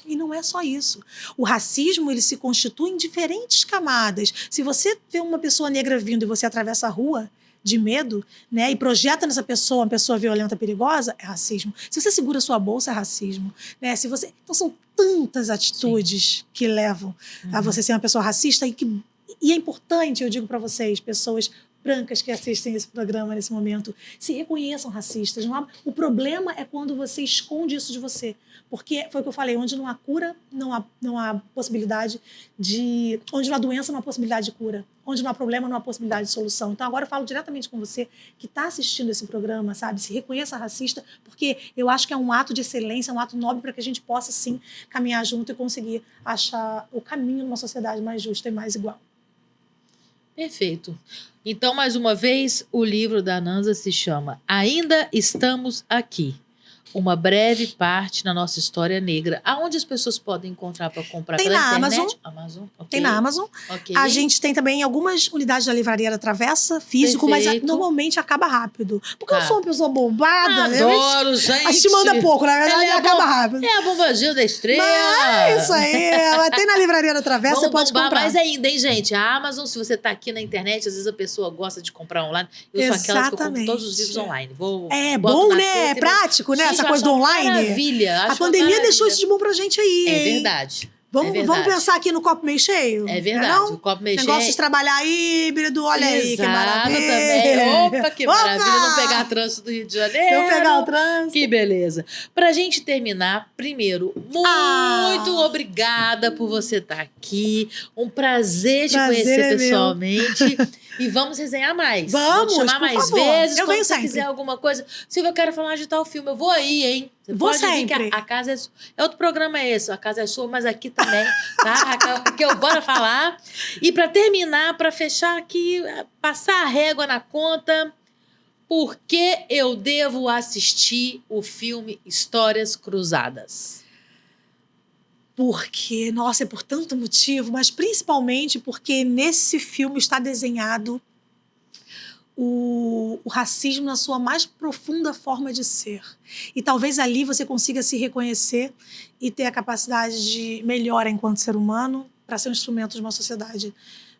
e não é só isso. O racismo, ele se constitui em diferentes camadas. Se você vê uma pessoa negra vindo e você atravessa a rua de medo, né, e projeta nessa pessoa uma pessoa violenta, perigosa, é racismo. Se você segura sua bolsa, é racismo. Né? Então, são tantas atitudes que levam a você ser uma pessoa racista e é importante, eu digo para vocês, pessoas brancas que assistem esse programa nesse momento, se reconheçam racistas. O problema é quando você esconde isso de você. Porque, foi o que eu falei, onde não há cura, não há possibilidade onde não há doença, não há possibilidade de cura. Onde não há problema, não há possibilidade de solução. Então, agora eu falo diretamente com você que está assistindo esse programa, sabe? Se reconheça racista, porque eu acho que é um ato de excelência, um ato nobre para que a gente possa, sim, caminhar junto e conseguir achar o caminho numa sociedade mais justa e mais igual. Perfeito. Então, mais uma vez, o livro da Nanza se chama Ainda Estamos Aqui. Uma breve parte na nossa história negra. Aonde as pessoas podem encontrar para comprar? Tem pela na internet? Amazon. Okay. Tem na Amazon. Okay. A gente tem também algumas unidades da Livraria da Travessa, físico, Perfeito. Mas normalmente acaba rápido. Porque eu sou uma pessoa bombada. Adoro, gente. A gente manda pouco, na verdade, acaba rápido. É a bombadinha da estrela. Mas isso aí. Tem na Livraria da Travessa, Vamos você pode bombar comprar. mais ainda, hein, gente? A Amazon, se você tá aqui na internet, às vezes a pessoa gosta de comprar online. Eu sou aquelas que eu compro todos os livros online. Bom, né? É prático, né? Essa coisa do online. Maravilha. A pandemia deixou isso de bom pra gente aí. É verdade. Vamos pensar aqui no copo meio cheio? É verdade, o copo meio cheio. Negócio de trabalhar híbrido, olha aí, que maravilha. Também. Opa, que maravilha. Não pegar trânsito do Rio de Janeiro. Não pegar o trânsito. Que beleza. Pra gente terminar, primeiro, muito obrigada por você estar aqui. Um prazer te conhecer pessoalmente. E vamos resenhar mais. Vamos, chamar por mais favor. vezes. Eu quando venho você sempre. quiser alguma coisa. Silvia, eu quero falar de tal filme. Eu vou aí, hein? Você vou pode sempre. vir que a casa é sua. É outro programa esse. A casa é sua, mas aqui também, tá? Que eu bora falar. E para terminar, para fechar aqui, passar a régua na conta, por que eu devo assistir o filme Histórias Cruzadas? Porque, nossa, é por tanto motivo, mas principalmente porque nesse filme está desenhado o racismo na sua mais profunda forma de ser. E talvez ali você consiga se reconhecer e ter a capacidade de melhora enquanto ser humano para ser um instrumento de uma sociedade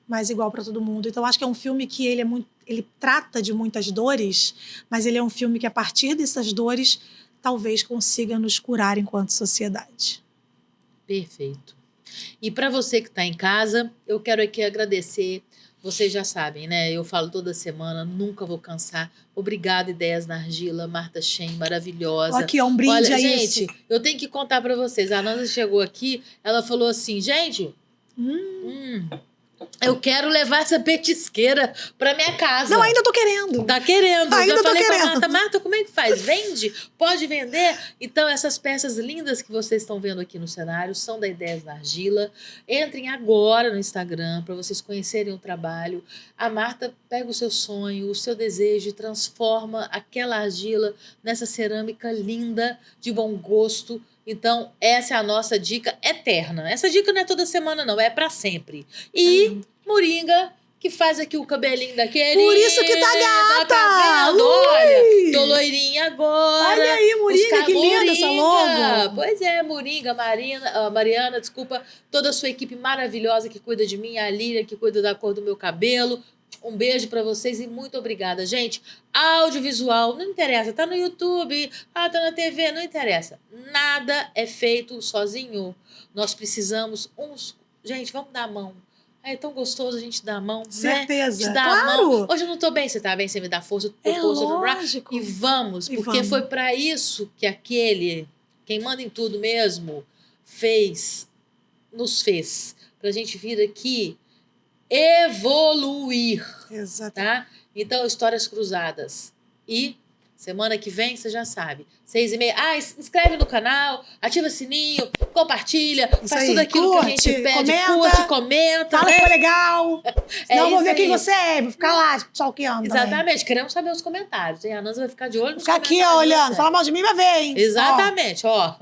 mais igual para todo mundo. Então, acho que é um filme que ele trata de muitas dores, mas ele é um filme que, a partir dessas dores, talvez consiga nos curar enquanto sociedade. Perfeito. E para você que está em casa, eu quero aqui agradecer. Vocês já sabem, né? Eu falo toda semana, nunca vou cansar. Obrigada, Ideias na Argila, Marta Shen, maravilhosa. Aqui, um brinde. Olha, a gente, isso. eu tenho que contar para vocês. A Nanza chegou aqui, ela falou assim, gente, eu quero levar essa petisqueira para minha casa. Não, ainda tô querendo. Tá querendo. Ainda já tô falei querendo. pra Marta, como é que faz? Vende? Pode vender? Então, essas peças lindas que vocês estão vendo aqui no cenário são da Ideias da Argila. Entrem agora no Instagram para vocês conhecerem o trabalho. A Marta pega o seu sonho, o seu desejo e transforma aquela argila nessa cerâmica linda, de bom gosto, Então, essa é a nossa dica eterna. Essa dica não é toda semana, não. É pra sempre. E Moringa, que faz aqui o cabelinho daquele. Por isso que tá gata! Tá vendo? Olha, tô loirinha agora. Olha aí, Moringa, que linda essa logo. Pois é, Moringa, Mariana, desculpa, toda a sua equipe maravilhosa que cuida de mim, a Lília, que cuida da cor do meu cabelo. Um beijo pra vocês e muito obrigada. Gente, audiovisual, não interessa. Tá no YouTube, tá na TV, não interessa. Nada é feito sozinho. Nós precisamos uns... Gente, vamos dar a mão. É tão gostoso a gente dar a mão, Certeza. né? Te dar a Claro. mão. Hoje eu não tô bem, você tá bem? Você me dá força, eu tô força. Lógico. E vamos, porque foi pra isso que aquele, quem manda em tudo mesmo, nos fez. Pra gente vir aqui evoluir. Exato. Tá? Então, Histórias Cruzadas. E semana que vem, você já sabe, 6h30. Inscreve no canal, ativa o sininho, compartilha, faz aí, tudo aquilo curte, que a gente pede. comenta, Comenta. Fala né? que foi legal. Senão eu vou isso ver quem aí. você é. Vou ficar lá, stalkeando. Exatamente, queremos saber os comentários. Hein? A Nanza vai ficar de olho nos Ficar aqui, comentários. ó, olhando. né? Fala mal de mim, vai ver, hein? Exatamente, ó.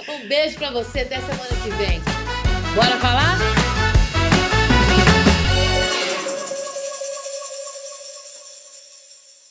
Um beijo pra você, até semana que vem. Bora falar?